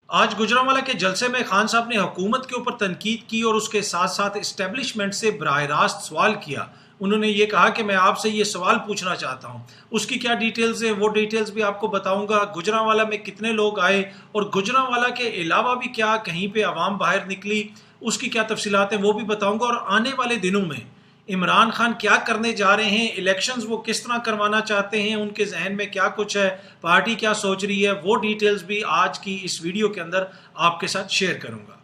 آج گجرانوالہ کے جلسے میں خان صاحب نے حکومت کے اوپر تنقید کی اور اس کے ساتھ ساتھ اسٹیبلشمنٹ سے براہ راست سوال کیا۔ انہوں نے یہ کہا کہ میں آپ سے یہ سوال پوچھنا چاہتا ہوں، اس کی کیا ڈیٹیلز ہیں وہ ڈیٹیلز بھی آپ کو بتاؤں گا۔ گجرانوالہ میں کتنے لوگ آئے اور گجرانوالہ کے علاوہ بھی کیا کہیں پہ عوام باہر نکلی، اس کی کیا تفصیلات ہیں وہ بھی بتاؤں گا، اور آنے والے دنوں میں عمران خان کیا کرنے جا رہے ہیں، الیکشنز وہ کس طرح کروانا چاہتے ہیں، ان کے ذہن میں کیا کچھ ہے، پارٹی کیا سوچ رہی ہے، وہ ڈیٹیلز بھی آج کی اس ویڈیو کے اندر آپ کے ساتھ شیئر کروں گا۔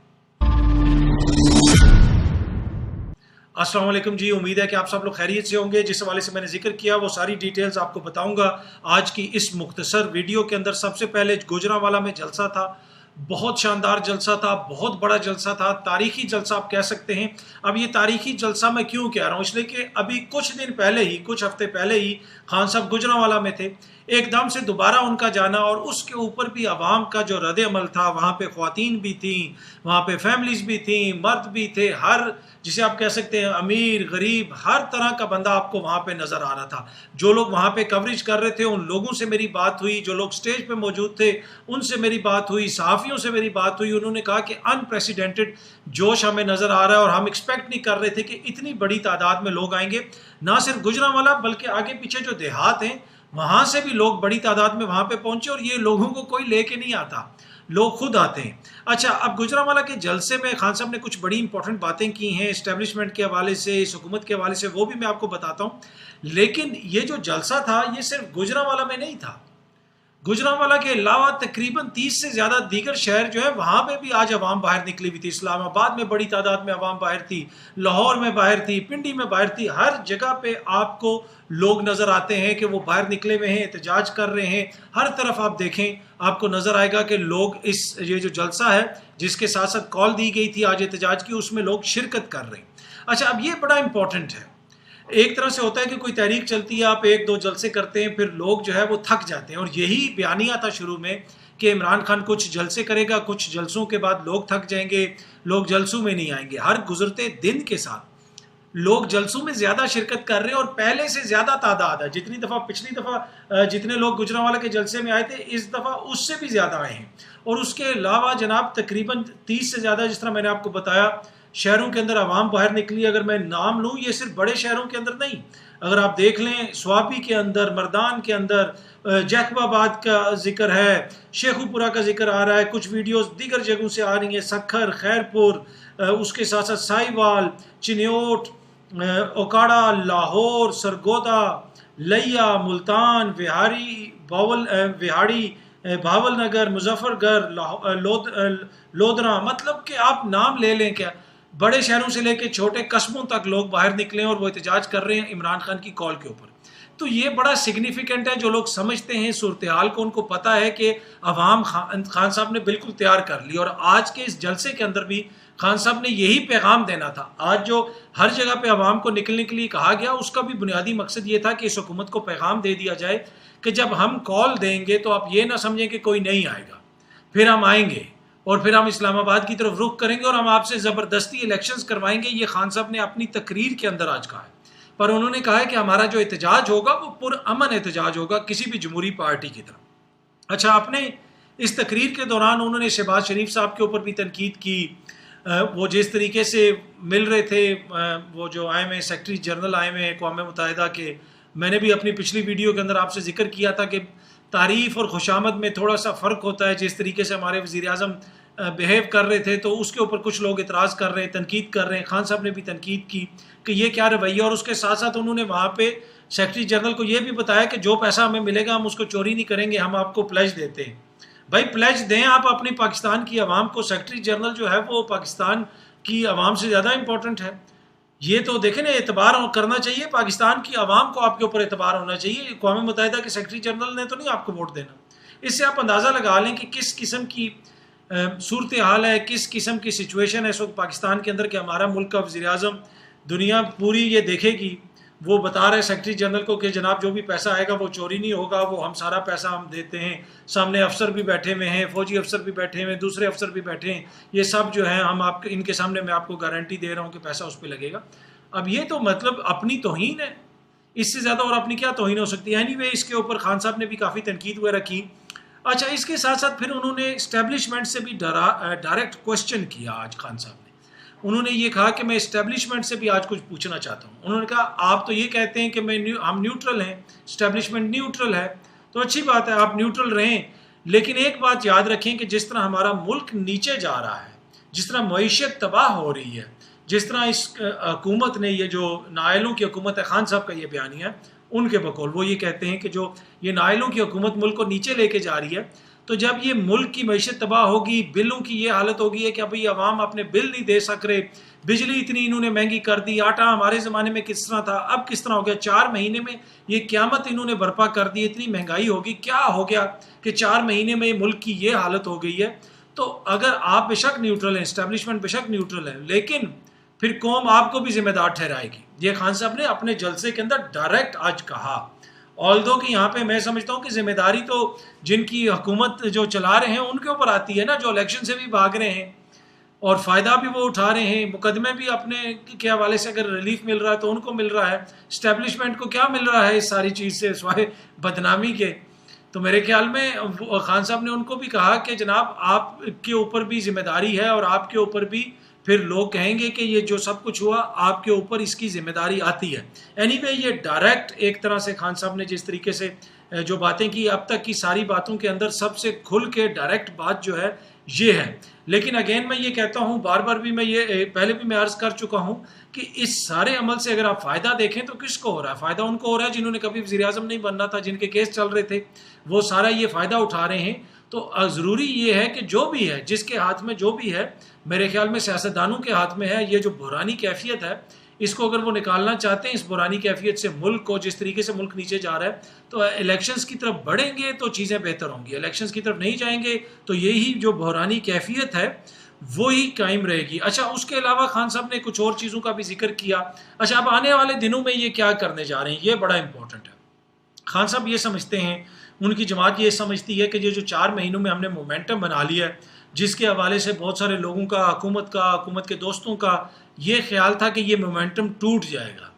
السلام علیکم جی، امید ہے کہ آپ سب لوگ خیریت سے ہوں گے۔ جس حوالے سے میں نے ذکر کیا وہ ساری ڈیٹیلز آپ کو بتاؤں گا آج کی اس مختصر ویڈیو کے اندر۔ سب سے پہلے گجرانوالہ میں جلسہ تھا، بہت شاندار جلسہ تھا، بہت بڑا جلسہ تھا، تاریخی جلسہ آپ کہہ سکتے ہیں۔ اب یہ تاریخی جلسہ میں کیوں کہہ رہا ہوں، اس لیے کہ ابھی کچھ دن پہلے ہی، کچھ ہفتے پہلے ہی خان صاحب گجرانوالہ میں تھے، ایک دم سے دوبارہ ان کا جانا، اور اس کے اوپر بھی عوام کا جو رد عمل تھا، وہاں پہ خواتین بھی تھیں، وہاں پہ فیملیز بھی تھیں، مرد بھی تھے، ہر جسے آپ کہہ سکتے ہیں امیر غریب ہر طرح کا بندہ آپ کو وہاں پہ نظر آ رہا تھا۔ جو لوگ وہاں پہ کوریج کر رہے تھے ان لوگوں سے میری بات ہوئی، جو لوگ سٹیج پہ موجود تھے ان سے میری بات ہوئی، صحافیوں سے میری بات ہوئی، انہوں نے کہا کہ انپریسیڈنٹڈ جوش ہمیں نظر آ رہا ہے، اور ہم ایکسپیکٹ نہیں کر رہے تھے کہ اتنی بڑی تعداد میں لوگ آئیں گے۔ نہ صرف گجرانوالہ بلکہ آگے پیچھے جو دیہات ہیں وہاں سے بھی لوگ بڑی تعداد میں وہاں پہ پہنچے، اور یہ لوگوں کو کوئی لے کے نہیں آتا، لوگ خود آتے ہیں۔ اچھا، اب گجرانوالہ کے جلسے میں خان صاحب نے کچھ بڑی امپورٹنٹ باتیں کی ہیں اسٹیبلشمنٹ کے حوالے سے، اس حکومت کے حوالے سے، وہ بھی میں آپ کو بتاتا ہوں۔ لیکن یہ جو جلسہ تھا یہ صرف گجرانوالہ میں نہیں تھا، گجرانوالہ کے علاوہ تقریباً 30 سے زیادہ دیگر شہر جو ہے وہاں پہ بھی آج عوام باہر نکلی ہوئی تھی۔ اسلام آباد میں بڑی تعداد میں عوام باہر تھی، لاہور میں باہر تھی، پنڈی میں باہر تھی، ہر جگہ پہ آپ کو لوگ نظر آتے ہیں کہ وہ باہر نکلے ہوئے ہیں، احتجاج کر رہے ہیں۔ ہر طرف آپ دیکھیں آپ کو نظر آئے گا کہ لوگ یہ جو جلسہ ہے جس کے ساتھ ساتھ کال دی گئی تھی آج احتجاج کی، اس میں لوگ شرکت کر رہے ہیں۔ اچھا، اب یہ بڑا امپورٹنٹ ہے۔ ایک طرح سے ہوتا ہے کہ کوئی تحریک چلتی ہے، آپ ایک دو جلسے کرتے ہیں، پھر لوگ جو ہے وہ تھک جاتے ہیں، اور یہی بیانیہ تھا شروع میں کہ عمران خان کچھ جلسے کرے گا، کچھ جلسوں کے بعد لوگ تھک جائیں گے، لوگ جلسوں میں نہیں آئیں گے۔ ہر گزرتے دن کے ساتھ لوگ جلسوں میں زیادہ شرکت کر رہے ہیں، اور پہلے سے زیادہ تعداد ہے۔ جتنی دفعہ پچھلی دفعہ جتنے لوگ گجرانوالہ کے جلسے میں آئے تھے، اس دفعہ اس سے بھی زیادہ آئے ہیں۔ اور اس کے علاوہ جناب تقریباً 30 سے زیادہ، جس طرح میں نے آپ کو بتایا، شہروں کے اندر عوام باہر نکلی۔ اگر میں نام لوں، یہ صرف بڑے شہروں کے اندر نہیں، اگر آپ دیکھ لیں سوابی کے اندر، مردان کے اندر، جیکب آباد کا ذکر ہے، شیخو پورہ کا ذکر آ رہا ہے، کچھ ویڈیوز دیگر جگہوں سے آ رہی ہیں، سکھر، خیرپور، اس کے ساتھ ساتھ سائی وال، چنیوٹ، اوکاڑا، لاہور، سرگودا، لیا، ملتان، وہاڑی، بھاول نگر، مظفر گڑھ، لودھرا، مطلب کہ آپ نام لے لیں، کیا بڑے شہروں سے لے کے چھوٹے قصبوں تک لوگ باہر نکلے ہیں اور وہ احتجاج کر رہے ہیں عمران خان کی کال کے اوپر۔ تو یہ بڑا سگنیفیکنٹ ہے، جو لوگ سمجھتے ہیں صورتحال کو ان کو پتہ ہے کہ عوام خان صاحب نے بالکل تیار کر لی، اور آج کے اس جلسے کے اندر بھی خان صاحب نے یہی پیغام دینا تھا۔ آج جو ہر جگہ پہ عوام کو نکلنے کے لیے کہا گیا، اس کا بھی بنیادی مقصد یہ تھا کہ اس حکومت کو پیغام دے دیا جائے کہ جب ہم کال دیں گے تو آپ یہ نہ سمجھیں کہ کوئی نہیں آئے گا، پھر ہم آئیں گے اور پھر ہم اسلام آباد کی طرف رخ کریں گے اور ہم آپ سے زبردستی الیکشنز کروائیں گے۔ یہ خان صاحب نے اپنی تقریر کے اندر آج کہا ہے، پر انہوں نے کہا ہے کہ ہمارا جو احتجاج ہوگا وہ پرامن احتجاج ہوگا، کسی بھی جمہوری پارٹی کی طرف۔ اچھا، اپنے اس تقریر کے دوران انہوں نے شہباز شریف صاحب کے اوپر بھی تنقید کی۔ وہ جس طریقے سے مل رہے تھے، وہ جو آئے ہوئے سیکرٹری جنرل آئے ہوئے اقوام متحدہ کے، میں نے بھی اپنی پچھلی ویڈیو کے اندر آپ سے ذکر کیا تھا کہ تعریف اور خوشامد میں تھوڑا سا فرق ہوتا ہے۔ جس طریقے سے ہمارے وزیر اعظم بیہیو کر رہے تھے تو اس کے اوپر کچھ لوگ اعتراض کر رہے ہیں، تنقید کر رہے ہیں۔ خان صاحب نے بھی تنقید کی کہ یہ کیا رویہ، اور اس کے ساتھ ساتھ انہوں نے وہاں پہ سیکرٹری جنرل کو یہ بھی بتایا کہ جو پیسہ ہمیں ملے گا ہم اس کو چوری نہیں کریں گے، ہم آپ کو پلیج دیتے ہیں۔ بھائی پلیج دیں آپ اپنی پاکستان کی عوام کو، سیکرٹری جنرل جو ہے وہ پاکستان کی عوام سے زیادہ امپورٹنٹ ہے۔ یہ تو دیکھیں نا، اعتبار کرنا چاہیے، پاکستان کی عوام کو آپ کے اوپر اعتبار ہونا چاہیے، اقوام متحدہ کے سیکرٹری جنرل نے تو نہیں آپ کو ووٹ دینا۔ اس سے آپ اندازہ لگا لیں کہ کس قسم کی صورتحال ہے، کس قسم کی سچویشن ہے اس وقت پاکستان کے اندر، کہ ہمارا ملک کا وزیر اعظم، دنیا پوری یہ دیکھے گی، وہ بتا رہے سیکرٹری جنرل کو کہ جناب جو بھی پیسہ آئے گا وہ چوری نہیں ہوگا، وہ ہم سارا پیسہ ہم دیتے ہیں۔ سامنے افسر بھی بیٹھے ہوئے ہیں، فوجی افسر بھی بیٹھے ہوئے ہیں، دوسرے افسر بھی بیٹھے ہیں، یہ سب جو ہیں ہم آپ ان کے سامنے میں آپ کو گارنٹی دے رہا ہوں کہ پیسہ اس پہ لگے گا۔ اب یہ تو مطلب اپنی توہین ہے، اس سے زیادہ اور اپنی کیا توہین ہو سکتی ہے۔ اینی وے، اس کے اوپر خان صاحب نے بھی کافی تنقید وغیرہ کی۔ अच्छा, इसके साथ साथ फिर उन्होंने इस्टेब्लिशमेंट से भी डायरेक्ट क्वेश्चन किया आज खान साहब ने। उन्होंने ये कहा कि मैं इस्टेब्लिशमेंट से भी आज कुछ पूछना चाहता हूँ। उन्होंने कहा आप तो ये कहते हैं कि हम न्यूट्रल हैं, इस्टेब्लिशमेंट न्यूट्रल है, तो अच्छी बात है, आप न्यूट्रल रहें, लेकिन एक बात याद रखें कि जिस तरह हमारा मुल्क नीचे जा रहा है, जिस तरह मईशत तबाह हो रही है, जिस तरह इस हुकूमत ने, ये जो नायलों की हुकूमत है, खान साहब का ये बयानिया है उनके बकौल, वो ये कहते हैं कि जो ये नायलों की हुकूमत मुल्क को नीचे लेके जा रही है, तो जब ये मुल्क की मईशत तबाह होगी, बिलों की ये हालत होगी है कि अभी अवाम अपने बिल नहीं दे सक रहे, बिजली इतनी इन्होंने महंगी कर दी, आटा हमारे ज़माने में किस तरह था, अब किस तरह हो गया, 4 महीने में ये क़यामत इन्होंने बर्पा कर दी, इतनी महंगाई होगी, क्या हो गया कि 4 महीने में मुल्क की ये हालत हो गई है। तो अगर आप बेशक न्यूट्रल हैं, इस्टेब्लिशमेंट बेशक न्यूट्रल है, लेकिन फिर कौम आपको भी जिम्मेदार ठहराएगी। ये खान साहब ने अपने जलसे के अंदर डायरेक्ट आज कहा। ऑल्दो कि यहाँ पे मैं समझता हूँ कि जिम्मेदारी तो जिनकी हुकूमत जो चला रहे हैं उनके ऊपर आती है ना, जो इलेक्शन से भी भाग रहे हैं और फ़ायदा भी वो उठा रहे हैं, मुकदमे भी अपने के हवाले से अगर रिलीफ मिल रहा है तो उनको मिल रहा है, इस्टेब्लिशमेंट को क्या मिल रहा है इस सारी चीज़ से सिवाय बदनामी के। तो मेरे ख्याल में खान साहब ने उनको भी कहा कि जनाब आपके ऊपर भी जिम्मेदारी है और आपके ऊपर भी फिर लोग कहेंगे कि ये जो सब कुछ हुआ आपके ऊपर इसकी जिम्मेदारी आती है। एनीवे, ये डायरेक्ट एक तरह से खान साहब ने जिस तरीके से जो बातें की, अब तक की सारी बातों के अंदर सबसे खुल के डायरेक्ट बात जो है ये है। लेकिन अगेन मैं ये कहता हूँ, बार बार भी मैं ये पहले भी मैं अर्ज़ कर चुका हूँ कि इस सारे अमल से अगर आप फ़ायदा देखें तो किसको हो रहा है? फ़ायदा उनको हो रहा है जिन्होंने कभी वज़ीर आज़म नहीं बनना था, जिनके केस चल रहे थे, वो सारा ये फ़ायदा उठा रहे हैं। तो ज़रूरी ये है कि जो भी है, जिसके हाथ में जो भी है, मेरे ख्याल में सियासतदानों के हाथ में है, ये जो बुरानी कैफियत है इसको अगर वो निकालना चाहते हैं, इस बुरानी कैफियत से मुल्क को, जिस तरीके से मुल्क नीचे जा रहा है, तो इलेक्शंस की तरफ बढ़ेंगे तो चीज़ें बेहतर होंगी, इलेक्शंस की तरफ नहीं जाएंगे तो यही जो बुरानी कैफियत है वो ही कायम रहेगी। अच्छा, उसके अलावा खान साहब ने कुछ और चीज़ों का भी जिक्र किया। अच्छा, अब आने वाले दिनों में ये क्या करने जा रहे हैं, ये बड़ा इंपॉर्टेंट है। खान साहब ये समझते हैं, उनकी जमात ये समझती है कि ये जो 4 महीनों में हमने मोमेंटम बना लिया है, जिसके हवाले से बहुत सारे लोगों का, हुकूमत के दोस्तों का ये ख्याल था कि ये मोमेंटम टूट जाएगा,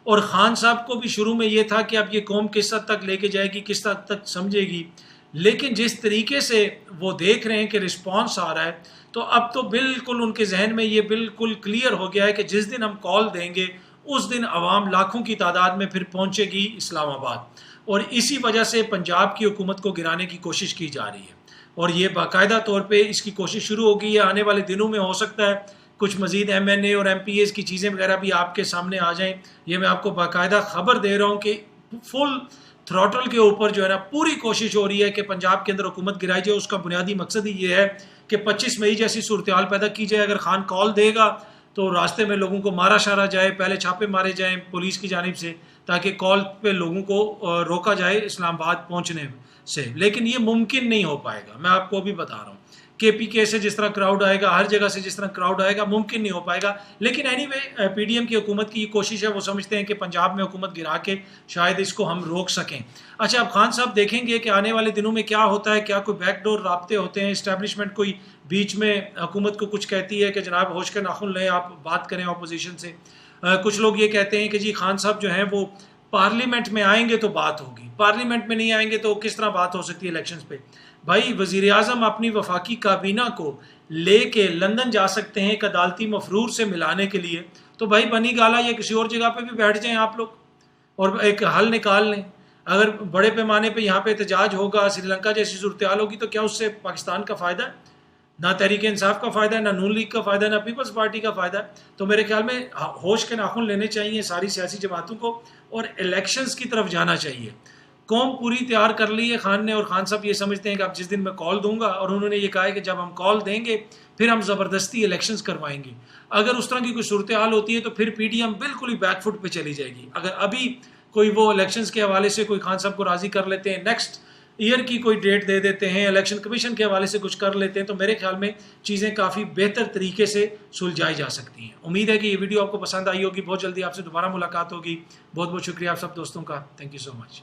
और ख़ान साहब को भी शुरू में ये था कि अब ये कौम किस हद तक लेके जाएगी, किस हद तक समझेगी। लेकिन जिस तरीके से वो देख रहे हैं कि रिस्पॉन्स आ रहा है, तो अब तो बिल्कुल उनके जहन में ये बिल्कुल क्लियर हो गया है कि जिस दिन हम कॉल देंगे उस दिन आवाम लाखों की तादाद में फिर पहुँचेगी इस्लामाबाद, और इसी वजह से पंजाब की हुकूमत को गिराने की कोशिश की जा रही है, और ये बाकायदा तौर पे इसकी कोशिश शुरू हो गई है। आने वाले दिनों में हो सकता है कुछ मज़ीद MNA और MPAs की चीज़ें वगैरह भी आपके सामने आ जाएं। ये मैं आपको बाकायदा ख़बर दे रहा हूँ कि फुल थ्रॉटल के ऊपर जो है ना पूरी कोशिश हो रही है कि पंजाब के अंदर हुकूमत गिराई जाए। उसका बुनियादी मकसद ही ये है कि 25 मई जैसी सूरत हाल पैदा की जाए। अगर खान कॉल देगा तो रास्ते में लोगों को मारा शारा जाए, पहले छापे मारे जाएँ पुलिस की जानिब से, ताकि कॉल पे लोगों को रोका जाए इस्लामाबाद पहुँचने से। लेकिन ये मुमकिन नहीं हो पाएगा, मैं आपको अभी बता रहा हूँ। KPK से जिस तरह क्राउड आएगा, हर जगह से जिस तरह क्राउड आएगा, मुमकिन नहीं हो पाएगा। लेकिन एनीवे, PDM की हुकूमत की कोशिश है, वो समझते हैं कि पंजाब में हुकूमत गिरा के शायद इसको हम रोक सकें। अच्छा, अब खान साहब देखेंगे कि आने वाले दिनों में क्या होता है, क्या कोई बैकडोर राब्ते होते हैं, इस्टेब्लिशमेंट कोई बीच में हुकूमत को कुछ कहती है कि जनाब होश के नाखुन लें, आप बात करें अपोजिशन से। कुछ लोग ये कहते हैं कि जी खान साहब जो हैं वो पार्लियामेंट में आएंगे तो बात होगी, पार्लियामेंट में नहीं आएंगे तो किस तरह बात हो सकती है इलेक्शंस पे। भाई, वज़ीर आज़म अपनी वफाकी काबीना को लेके लंदन जा सकते हैं एक अदालती मफरूर से मिलाने के लिए, तो भाई बनी गाला या किसी और जगह पे भी बैठ जाएं आप लोग और एक हल निकाल लें। अगर बड़े पैमाने पे यहाँ पे एहतजाज होगा, श्रीलंका जैसी सूरत हाल होगी, तो क्या उससे पाकिस्तान का फ़ायदा है? ना तहरीक इंसाफ का फ़ायदा है, ना नून लीग का फ़ायदा है, ना पीपल्स पार्टी का फ़ायदा है। तो मेरे ख्याल में होश के नाखून लेने चाहिए सारी सियासी जमातों को और इलेक्शंस की तरफ जाना चाहिए। कौम पूरी तैयार कर ली है खान ने, और खान साहब ये समझते हैं कि अब जिस दिन मैं कॉल दूंगा, और उन्होंने ये कहा है कि जब हम कॉल देंगे फिर हम ज़बरदस्ती इलेक्शंस करवाएंगे। अगर उस तरह की कोई सूरत हाल होती है तो फिर PDM बिल्कुल ही बैकफुट पे चली जाएगी। अगर अभी कोई वो इलेक्शंस के हवाले से कोई खान साहब को राज़ी कर लेते हैं, नेक्स्ट ईयर की कोई डेट दे देते हैं, इलेक्शन कमीशन के हवाले से कुछ कर लेते हैं, तो मेरे ख्याल में चीज़ें काफ़ी बेहतर तरीके से सुलझाई जा सकती हैं। उम्मीद है कि ये वीडियो आपको पसंद आई होगी। बहुत जल्दी आपसे दोबारा मुलाकात होगी। बहुत बहुत शुक्रिया आप सब दोस्तों का। Thank you so much.